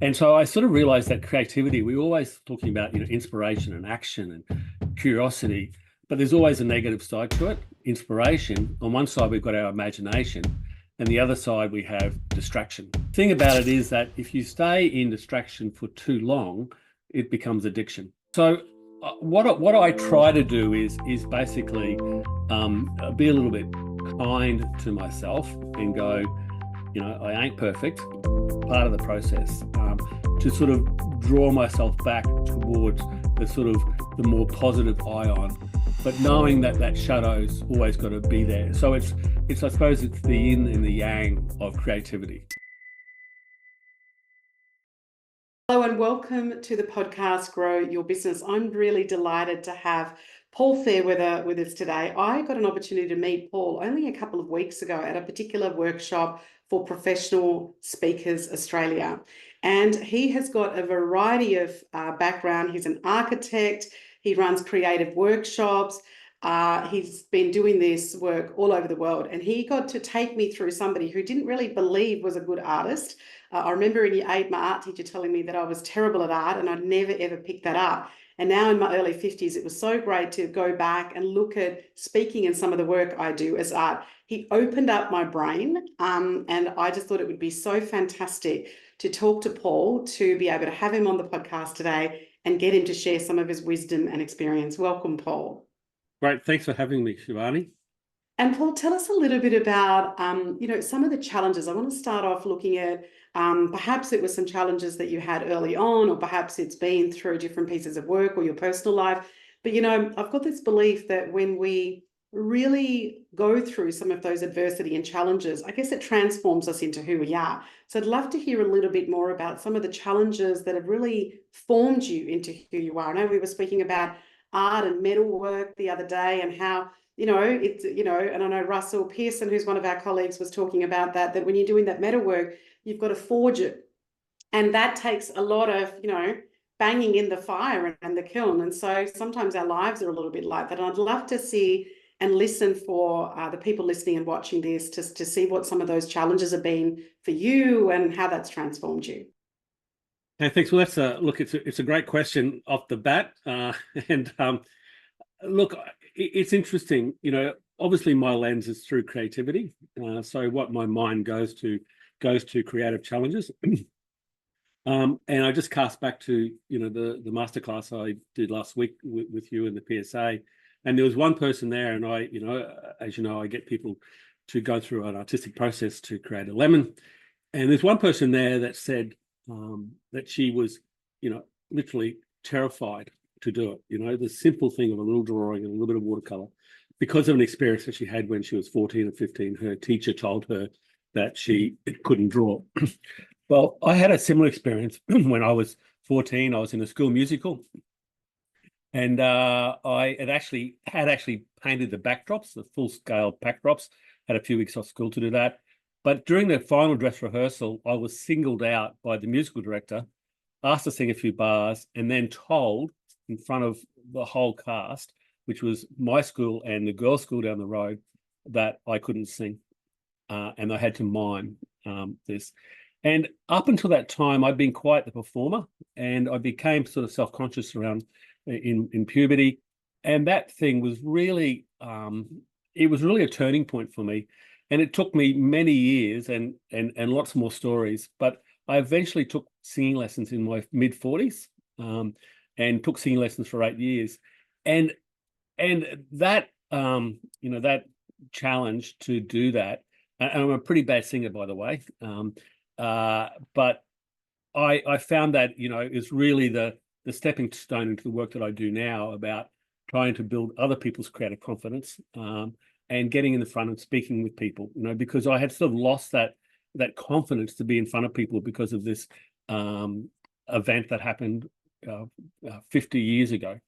And so I sort of realized that creativity, we're always talking about, inspiration and action and curiosity, but there's always a negative side to it. Inspiration, on one side, we've got our imagination, and the other side, we have distraction. The thing about it is that if you stay in distraction for too long, it becomes addiction. So what I try to do is basically be a little bit kind to myself and go, I ain't perfect, part of the process, to sort of draw myself back towards the sort of the more positive ion, but knowing that that shadow's always got to be there. So it's I suppose it's the yin and the yang of creativity. Hello and welcome to the podcast, Grow Your Business. I'm really delighted to have Paul Fairweather with us today. I got an opportunity to meet Paul only a couple of weeks ago at a particular workshop for Professional Speakers Australia. And he has got a variety of background. He's an architect, he runs creative workshops, he's been doing this work all over the world. And he got to take me through somebody who didn't really believe was a good artist. I remember in year 8, my art teacher telling me that I was terrible at art and I'd never, ever picked that up. And now in my early 50s, it was so great to go back and look at speaking and some of the work I do as art. He opened up my brain, and I just thought it would be so fantastic to talk to Paul, to be able to have him on the podcast today and get him to share some of his wisdom and experience. Welcome, Paul. Great. Thanks for having me, Shivani. And Paul, tell us a little bit about, some of the challenges. I want to start off looking at perhaps it was some challenges that you had early on, or perhaps it's been through different pieces of work or your personal life. But, I've got this belief that when we really go through some of those adversity and challenges, I guess it transforms us into who we are. So I'd love to hear a little bit more about some of the challenges that have really formed you into who you are. I know we were speaking about art and metalwork the other day and how and I know Russell Pearson, who's one of our colleagues, was talking about that when you're doing that metalwork, you've got to forge it. And that takes a lot of, banging in the fire and the kiln. And so sometimes our lives are a little bit like that. And I'd love to see and listen for the people listening and watching this to see what some of those challenges have been for you and how that's transformed you. Hey, thanks. Well, it's a great question off the bat. Look, it's interesting, obviously my lens is through creativity. So what my mind goes to creative challenges. And I just cast back to, the masterclass I did last week with you and the PSA. And there was one person there, and I, as you know, I get people to go through an artistic process to create a lemon. And there's one person there that said that she was, literally terrified to do it. The simple thing of a little drawing and a little bit of watercolor, because of an experience that she had when she was 14 or 15. Her teacher told her that she couldn't draw. Well, I had a similar experience when I was 14. I was in a school musical, and I had actually painted the backdrops, the full-scale backdrops. Had a few weeks off school to do that. But during the final dress rehearsal, I was singled out by the musical director, asked to sing a few bars, and then told in front of the whole cast, which was my school and the girls' school down the road, that I couldn't sing. And I had to mime this. And up until that time, I'd been quite the performer, and I became sort of self-conscious around in puberty. And that thing was really, it was really a turning point for me. And it took me many years and lots more stories. But I eventually took singing lessons in my mid-40s. And took singing lessons for 8 years, and that that challenge to do that. And I'm a pretty bad singer, by the way, but I found that is really the stepping stone into the work that I do now, about trying to build other people's creative confidence and getting in the front and speaking with people. Because I had sort of lost that confidence to be in front of people because of this event that happened 50 years ago.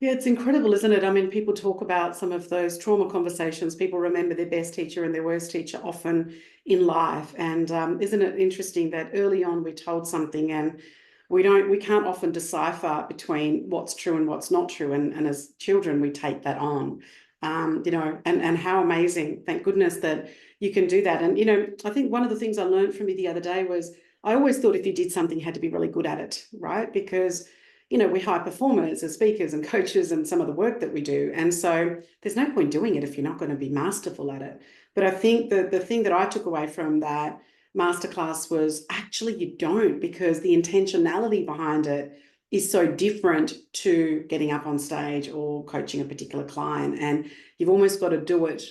Yeah, it's incredible, isn't it? I mean, people talk about some of those trauma conversations. People remember their best teacher and their worst teacher often in life. And isn't it interesting that early on we told something and we can't often decipher between what's true and what's not true. And as children, we take that on, and how amazing. Thank goodness that you can do that. And, I think one of the things I learned from you the other day was I always thought if you did something, you had to be really good at it, right? Because, you know, we're high performers as speakers and coaches and some of the work that we do. And so there's no point doing it if you're not going to be masterful at it. But I think that the thing that I took away from that masterclass was actually you don't, because the intentionality behind it is so different to getting up on stage or coaching a particular client. And you've almost got to do it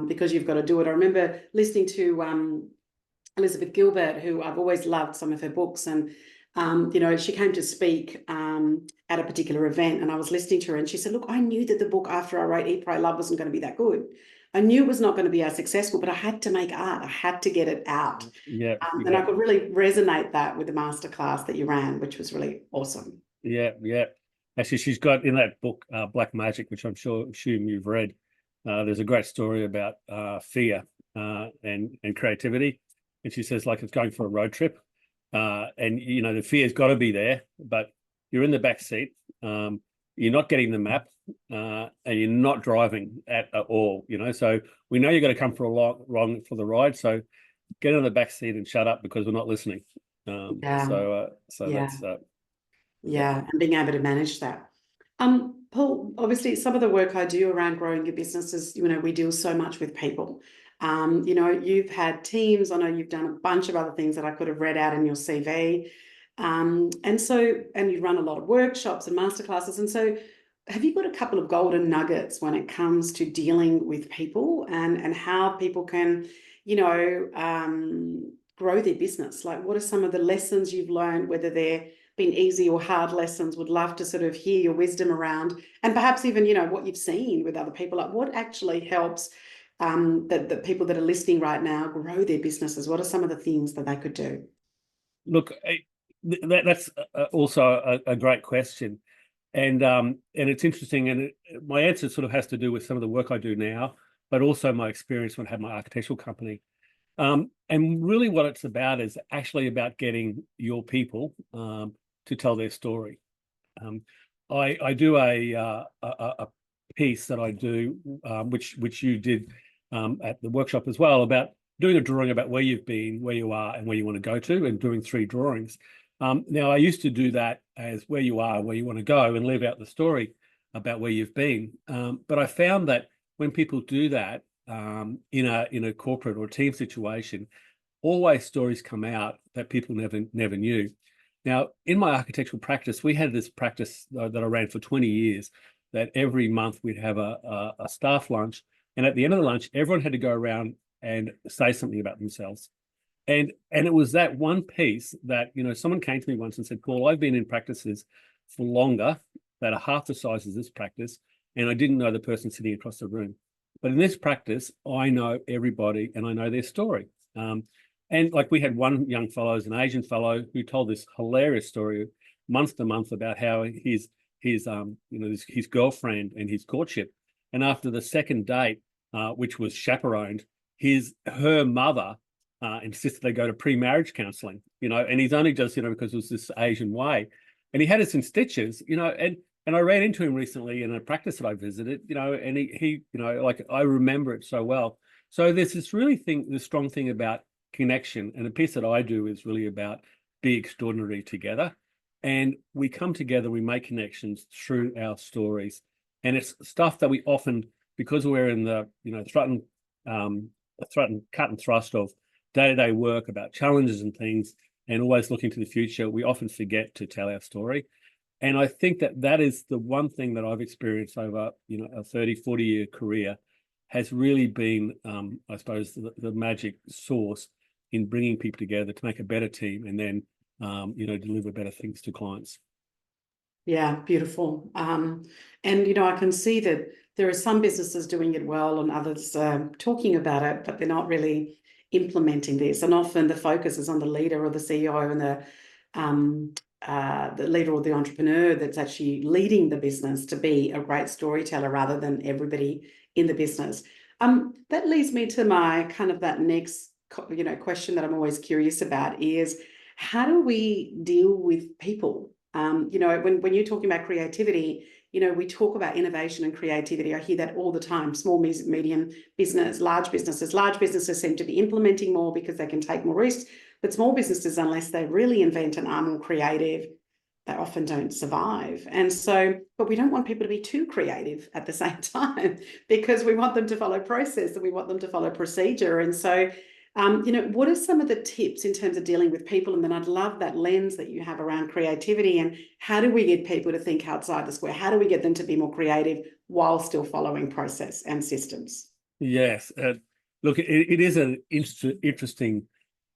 because you've got to do it. I remember listening to Elizabeth Gilbert, who I've always loved some of her books. And, you know, she came to speak at a particular event, and I was listening to her, and she said, look, I knew that the book after I wrote Eat, Pray, Love wasn't going to be that good. I knew it was not going to be as successful, but I had to make art. I had to get it out. Yeah. And I could really resonate that with the masterclass that you ran, which was really awesome. Yeah. Actually, she's got in that book, Black Magic, which I'm assume you've read. There's a great story about fear and creativity. And she says, like, it's going for a road trip. And, you know, the fear's got to be there, but you're in the back seat. You're not getting the map and you're not driving at all, you know. So we know you're going to come for the ride. So get in the back seat and shut up because we're not listening. So that's and being able to manage that. Paul, obviously some of the work I do around growing your business is, you know, we deal so much with people. You know, you've had teams. I know you've done a bunch of other things that I could have read out in your CV. And you run a lot of workshops and masterclasses. And so have you got a couple of golden nuggets when it comes to dealing with people and how people can, you know, grow their business? Like, what are some of the lessons you've learned, whether they're been easy or hard lessons? Would love to sort of hear your wisdom around, and perhaps even, you know, what you've seen with other people. Like, what actually helps the people that are listening right now grow their businesses? What are some of the things that they could do? Look, that's also a great question. And it's interesting, and my answer sort of has to do with some of the work I do now, but also my experience when I had my architectural company. And really what it's about is actually about getting your people to tell their story. I do a piece that I do, which you did at the workshop as well, about doing a drawing about where you've been, where you are, and where you want to go to, and doing 3 drawings. Now, I used to do that as where you are, where you want to go, and leave out the story about where you've been. But I found that when people do that in a corporate or team situation, always stories come out that people never knew. Now, in my architectural practice, we had this practice that I ran for 20 years, that every month we'd have a staff lunch, and at the end of the lunch, everyone had to go around and say something about themselves. And it was that one piece that, you know, someone came to me once and said, Paul, I've been in practices for longer that are half the size as this practice, and I didn't know the person sitting across the room. But in this practice, I know everybody and I know their story. And like, we had one young fellow, an Asian fellow, who told this hilarious story month to month about how his girlfriend and his courtship. And after the second date, which was chaperoned, her mother insisted they go to pre-marriage counselling, you know, and he's only just, you know, because it was this Asian way. And he had us in stitches, you know, and I ran into him recently in a practice that I visited, you know, and he you know, like, I remember it so well. So there's this strong thing about connection. And the piece that I do is really about be extraordinary together. And we come together, we make connections through our stories. And it's stuff that we often, because we're in the, you know, cut and thrust of day-to-day work about challenges and things, and always looking to the future, we often forget to tell our story. And I think that is the one thing that I've experienced over, you know, a 30, 40-year career, has really been, I suppose, the magic source in bringing people together to make a better team, and then, you know, deliver better things to clients. Yeah, beautiful. And, you know, I can see that there are some businesses doing it well and others talking about it, but they're not really implementing this. And often the focus is on the leader or the CEO and the leader or the entrepreneur that's actually leading the business to be a great storyteller, rather than everybody in the business. That leads me to my kind of that next, you know, question that I'm always curious about is, how do we deal with people? You know, when you're talking about creativity, you know, we talk about innovation and creativity. I hear that all the time. Small, medium business, large businesses. Large businesses seem to be implementing more because they can take more risks. But small businesses, unless they really invent and are more creative, they often don't survive. And so, but we don't want people to be too creative at the same time, because we want them to follow process and we want them to follow procedure. And so, what are some of the tips in terms of dealing with people? And then I'd love that lens that you have around creativity, and how do we get people to think outside the square? How do we get them to be more creative while still following process and systems? Yes. Look, it is an interesting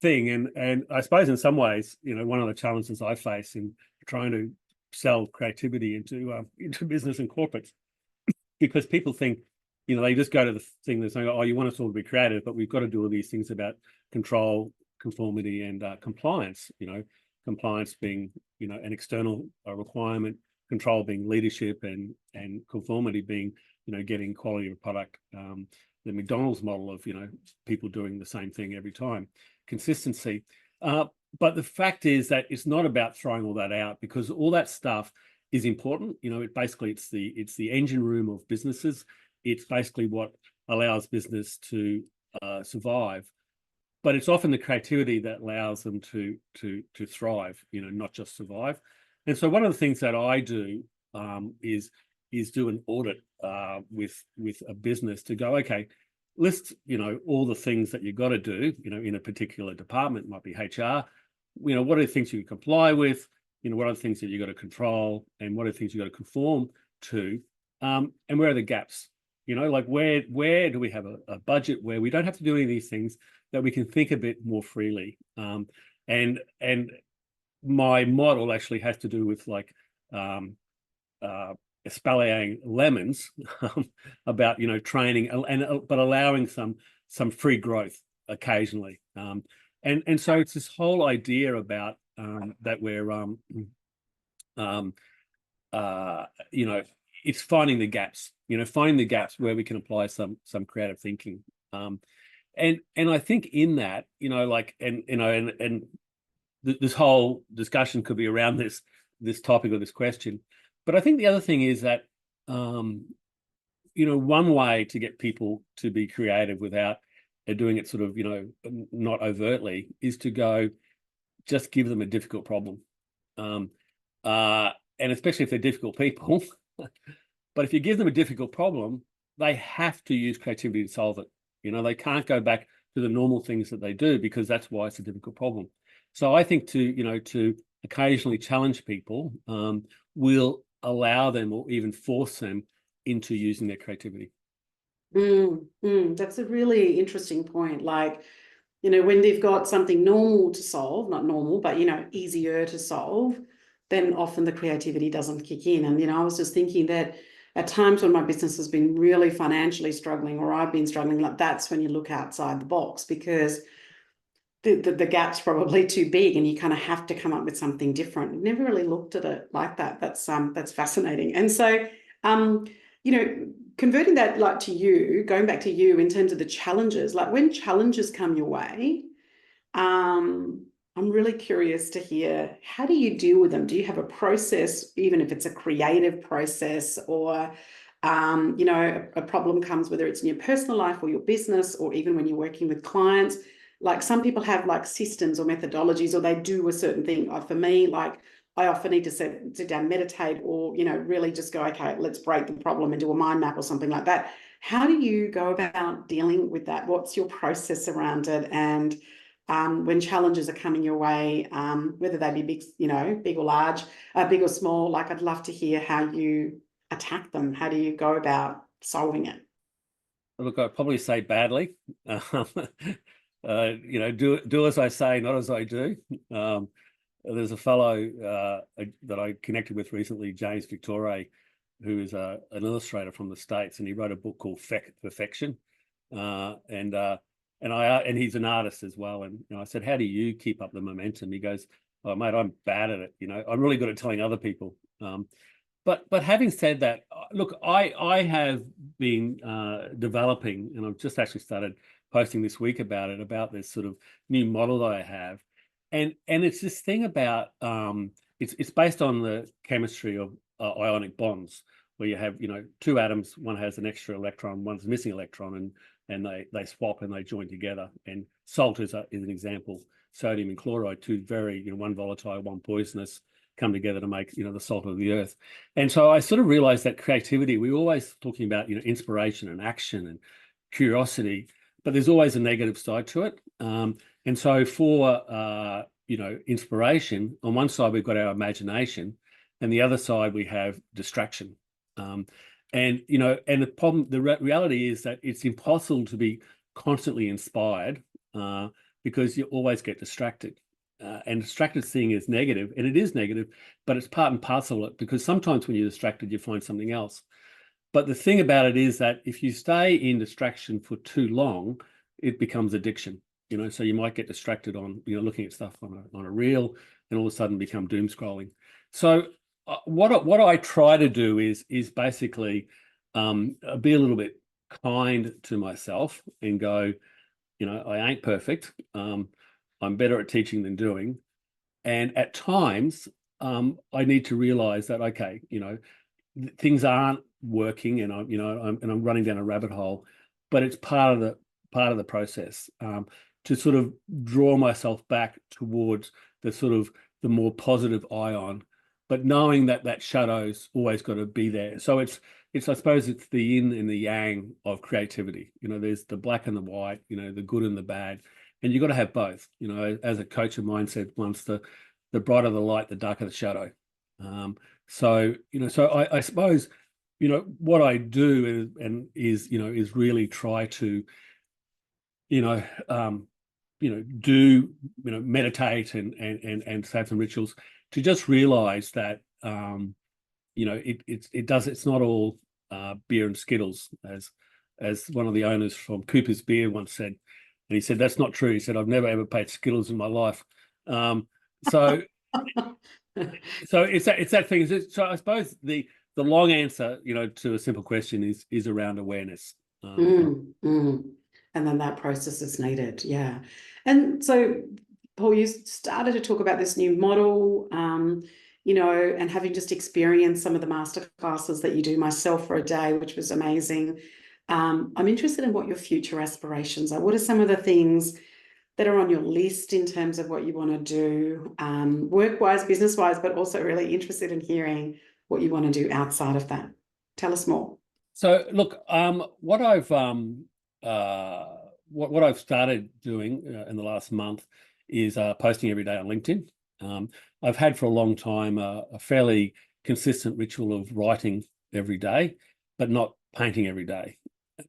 thing. And I suppose in some ways, one of the challenges I face in trying to sell creativity into business and corporates, because people think, they just go to the thing that's saying, oh, you want us all to be creative, but we've got to do all these things about control, conformity, and compliance. Compliance being, an external requirement, control being leadership, and conformity being, getting quality of product. The McDonald's model of, people doing the same thing every time, consistency. But the fact is that it's not about throwing all that out, because all that stuff is important. It's the engine room of businesses. It's basically what allows business to survive. But it's often the creativity that allows them to thrive, not just survive. And so one of the things that I do is do an audit with a business to go, okay, list all the things that you've got to do in a particular department. It might be HR. What are the things you can comply with? What are the things that you got to control, and what are the things you got to conform to, and where are the gaps? Like where do we have a budget where we don't have to do any of these things, that we can think a bit more freely? And my model actually has to do with like espaliering lemons about training but allowing some free growth occasionally. And so it's this whole idea about that we're it's finding the gaps, where we can apply some creative thinking. And I think in that, this whole discussion could be around this topic or this question. But I think the other thing is that, one way to get people to be creative without doing it sort of, not overtly, is to go, just give them a difficult problem. And especially if they're difficult people. But if you give them a difficult problem, they have to use creativity to solve it. They can't go back to the normal things that they do, because that's why it's a difficult problem. So I think to occasionally challenge people will allow them, or even force them, into using their creativity. That's a really interesting point. Like, when they've got something normal to solve, not normal, but, easier to solve, then often the creativity doesn't kick in. And, I was just thinking that at times when my business has been really financially struggling, or I've been struggling, like, that's when you look outside the box, because the gap's probably too big and you kind of have to come up with something different. I've never really looked at it like that. That's fascinating. And so, converting that, like, to you, going back to you in terms of the challenges, like when challenges come your way, I'm really curious to hear, how do you deal with them? Do you have a process, even if it's a creative process, or, a problem comes, whether it's in your personal life or your business, or even when you're working with clients? Like, some people have like systems or methodologies, or they do a certain thing. For me, like, I often need to sit down, meditate, or, really just go, okay, let's break the problem and do a mind map or something like that. How do you go about dealing with that? What's your process around it? And when challenges are coming your way, whether they be big, big or large, big or small, like, I'd love to hear how you attack them. How do you go about solving it? Look, I'd probably say badly. Do as I say, not as I do. There's a fellow that I connected with recently, James Victoria, who is an illustrator from the States, and he wrote a book called Perfection. And he's an artist as well. And I said, how do you keep up the momentum? He goes, oh, mate, I'm bad at it. I'm really good at telling other people. But having said that, look, I have been developing, and I've just actually started posting this week about this sort of new model that I have. And it's this thing about, it's based on the chemistry of ionic bonds, where you have, two atoms, one has an extra electron, one's a missing electron, and they swap and they join together. And salt is an example sodium and chloride, two very, one volatile, one poisonous, come together to make, the salt of the earth. And so I sort of realized that creativity, we're always talking about, inspiration and action and curiosity, but there's always a negative side to it. And so for, inspiration, on one side, we've got our imagination, and the other side, we have distraction. And the problem, the reality is that it's impossible to be constantly inspired because you always get distracted. And distracted seeing is negative, and it is negative, but it's part and parcel of it, because sometimes when you're distracted, you find something else. But the thing about it is that if you stay in distraction for too long, it becomes addiction. So you might get distracted on, looking at stuff on a reel, and all of a sudden become doom scrolling. So what I try to do is basically be a little bit kind to myself and go, I ain't perfect. I'm better at teaching than doing. And at times, I need to realize that, okay, things aren't working, and I'm running down a rabbit hole, but it's part of the process to sort of draw myself back towards the more positive ion, but knowing that shadow's always got to be there. So it's I suppose it's the yin and the yang of creativity. There's the black and the white, the good and the bad, and you've got to have both. As a coach of mine said once, the brighter the light, the darker the shadow. So I suppose, what I do is really try to, meditate and have some rituals to just realize that, it's not all beer and Skittles, as one of the owners from Cooper's Beer once said. And he said, that's not true. He said, I've never ever paid Skittles in my life. So it's that thing. So I suppose the long answer, to a simple question is around awareness. And then that process is needed. Yeah. And so, Paul, you started to talk about this new model, and having just experienced some of the masterclasses that you do myself for a day, which was amazing. I'm interested in what your future aspirations are. What are some of the things that are on your list in terms of what you want to do, work-wise, business-wise, but also really interested in hearing what you want to do outside of that. Tell us more. So look, what I've started doing in the last month is posting every day on LinkedIn. I've had for a long time a fairly consistent ritual of writing every day, but not painting every day.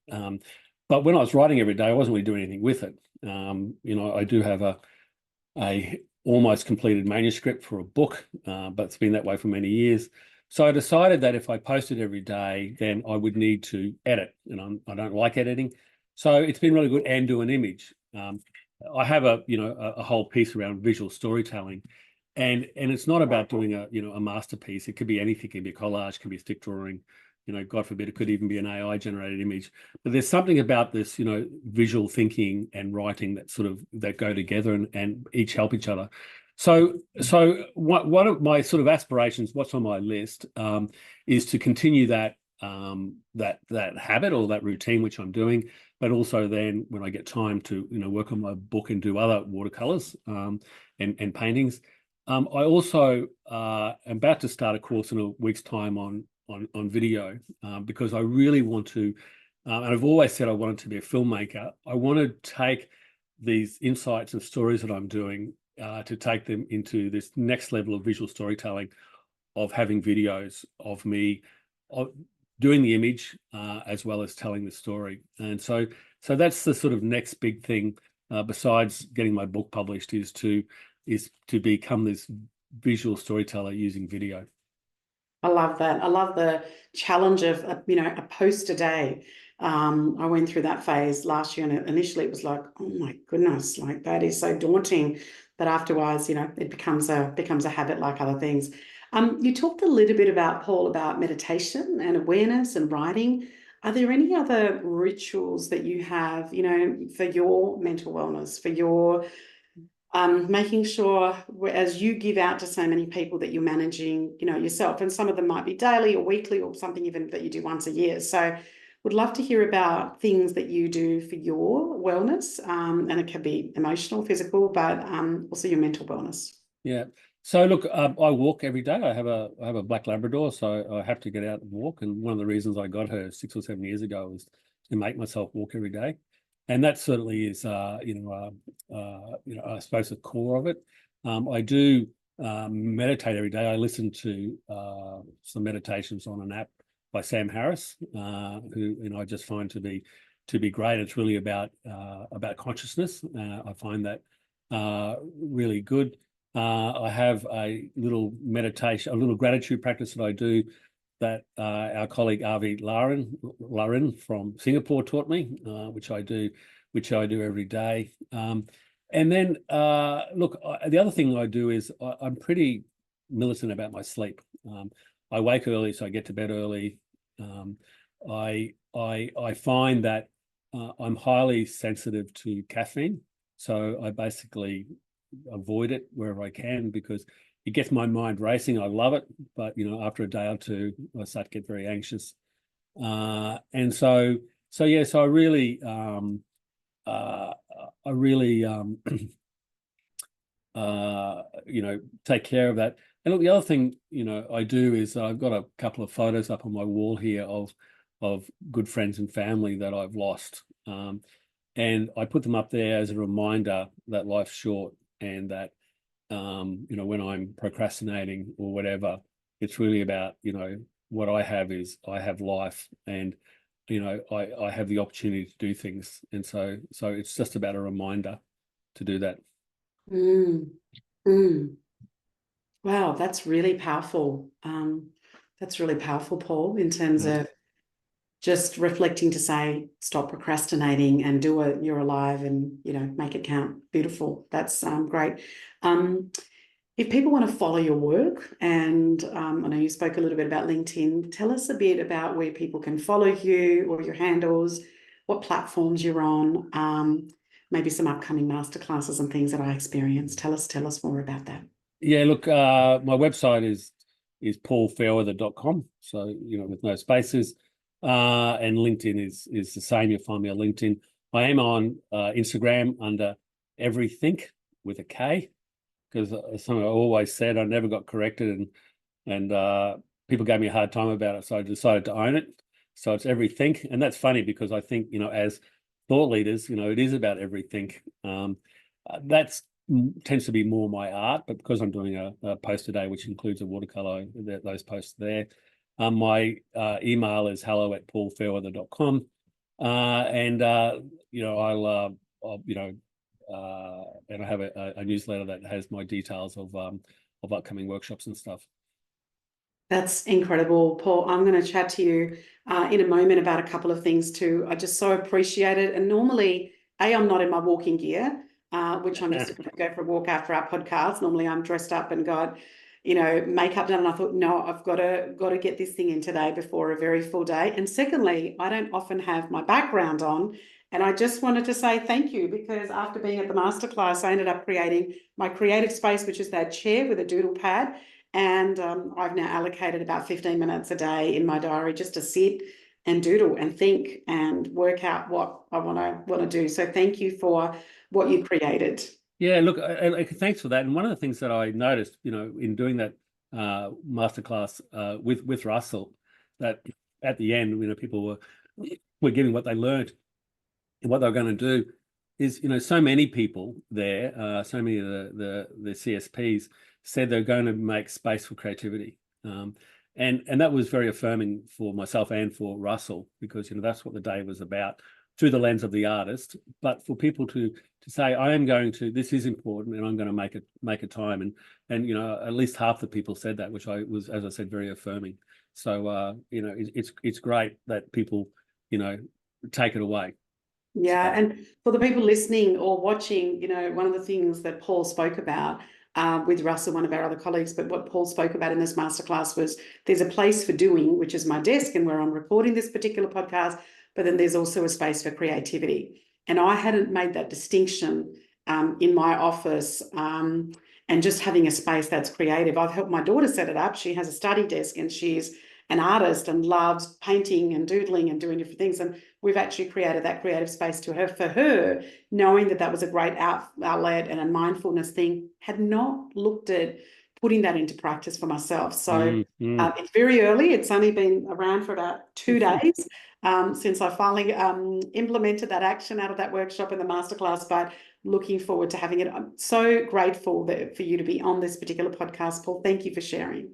But when I was writing every day, I wasn't really doing anything with it. I do have a almost completed manuscript for a book, but it's been that way for many years. So I decided that if I posted every day, then I would need to edit, and I don't like editing. So it's been really good, and do an image. I have a whole piece around visual storytelling, and it's not about doing a masterpiece. It could be anything. It could be a collage, it could be a stick drawing. God forbid, it could even be an AI generated image. But there's something about this, visual thinking and writing that go together and each help each other. So one of my sort of aspirations, what's on my list, is to continue that habit or that routine, which I'm doing, but also then when I get time to work on my book and do other watercolors and paintings. I also am about to start a course in a week's time on video, because I really want to, and I've always said I wanted to be a filmmaker. I want to take these insights and stories that I'm doing to take them into this next level of visual storytelling, of having videos of me doing the image as well as telling the story. And so that's the sort of next big thing, besides getting my book published, is to become this visual storyteller using video. I love that. I love the challenge of, a post a day. I went through that phase last year, and initially it was like, oh my goodness, like that is so daunting. But afterwards, it becomes a habit like other things. You talked a little bit about, Paul, about meditation and awareness and writing. Are there any other rituals that you have, for your mental wellness, for your making sure, as you give out to so many people, that you're managing, yourself, and some of them might be daily or weekly or something even that you do once a year. So would love to hear about things that you do for your wellness, and it can be emotional, physical, but also your mental wellness. Yeah. So look, I walk every day. I have a black Labrador, so I have to get out and walk. And one of the reasons I got her 6 or 7 years ago was to make myself walk every day, and that certainly is, I suppose the core of it. I do meditate every day. I listen to some meditations on an app by Sam Harris, who I just find to be great. It's really about consciousness. I find that really good. I have a little meditation, a little gratitude practice that I do that our colleague Avi Larin from Singapore taught me, which I do every day. And then look, the other thing I do is I'm pretty militant about my sleep. I wake early, so I get to bed early. I find that I'm highly sensitive to caffeine, so I basically avoid it wherever I can because it gets my mind racing. I love it, but after a day or two, I start to get very anxious. And so I really take care of that. And look, the other thing I do is I've got a couple of photos up on my wall here of good friends and family that I've lost, and I put them up there as a reminder that life's short, and that when I'm procrastinating or whatever, it's really about what I have is I have life, and I have the opportunity to do things, and so it's just about a reminder to do that. Wow, that's really powerful. That's really powerful, Paul, in terms of just reflecting to say, stop procrastinating and do it. You're alive, and make it count. Beautiful. That's great. If people want to follow your work, and I know you spoke a little bit about LinkedIn, tell us a bit about where people can follow you or your handles, what platforms you're on, maybe some upcoming masterclasses and things that I experienced. Tell us more about that. Yeah, look, my website is paulfairweather.com, so with no spaces. And LinkedIn is the same. You'll find me on LinkedIn. I am on Instagram under Everythink with a K, because something I always said, I never got corrected, and people gave me a hard time about it, so I decided to own it. So it's Everythink, and that's funny because I think as thought leaders, it is about everything. That's tends to be more my art, but because I'm doing a post today, which includes a watercolor, those posts there. My email is hello@paulfairweather.com, and and I have a newsletter that has my details of upcoming workshops and stuff. That's incredible, Paul. I'm going to chat to you in a moment about a couple of things too. I just so appreciate it. And normally, I'm not in my walking gear, which I'm just going to go for a walk after our podcast. Normally, I'm dressed up and got, makeup done. And I thought, no, I've got to get this thing in today before a very full day. And secondly, I don't often have my background on. And I just wanted to say thank you, because after being at the masterclass, I ended up creating my creative space, which is that chair with a doodle pad. And I've now allocated about 15 minutes a day in my diary just to sit and doodle and think and work out what I want to do. So thank you for what you created. Yeah, look, thanks for that. And one of the things that I noticed, in doing that masterclass with Russell, that at the end, people were giving what they learned and what they were going to do, is so many people there, so many of the CSPs said they're going to make space for creativity, and that was very affirming for myself and for Russell, because that's what the day was about, through the lens of the artist. But for people to say, I am going to, this is important, and I'm going to make a time, and at least half the people said that, which was, as I said, very affirming. So it's great that people take it away. Yeah, and for the people listening or watching, one of the things that Paul spoke about with Russell, one of our other colleagues, but what Paul spoke about in this masterclass was there's a place for doing, which is my desk and where I'm recording this particular podcast, but then there's also a space for creativity. And I hadn't made that distinction in my office, and just having a space that's creative. I've helped my daughter set it up. She has a study desk, and she's an artist and loves painting and doodling and doing different things. And we've actually created that creative space for her, knowing that was a great outlet and a mindfulness thing. Had not looked at putting that into practice for myself. So it's very early. It's only been around for about 2 days since I finally implemented that action out of that workshop in the masterclass, but looking forward to having it. I'm so grateful for you to be on this particular podcast, Paul. Thank you for sharing.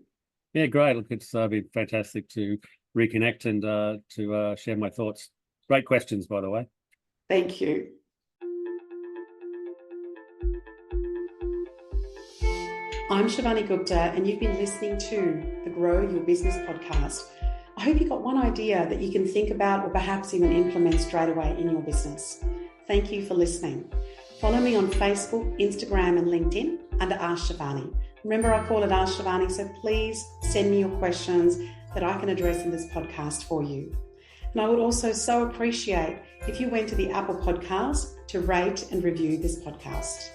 Yeah, great. Look, it's been fantastic to reconnect and to share my thoughts. Great questions, by the way. Thank you. I'm Shivani Gupta, and you've been listening to the Grow Your Business podcast. I hope you got one idea that you can think about or perhaps even implement straight away in your business. Thank you for listening. Follow me on Facebook, Instagram, and LinkedIn under Ask Shivani. Remember, I call it Ask Shivani, so please send me your questions that I can address in this podcast for you. And I would also so appreciate if you went to the Apple Podcast to rate and review this podcast.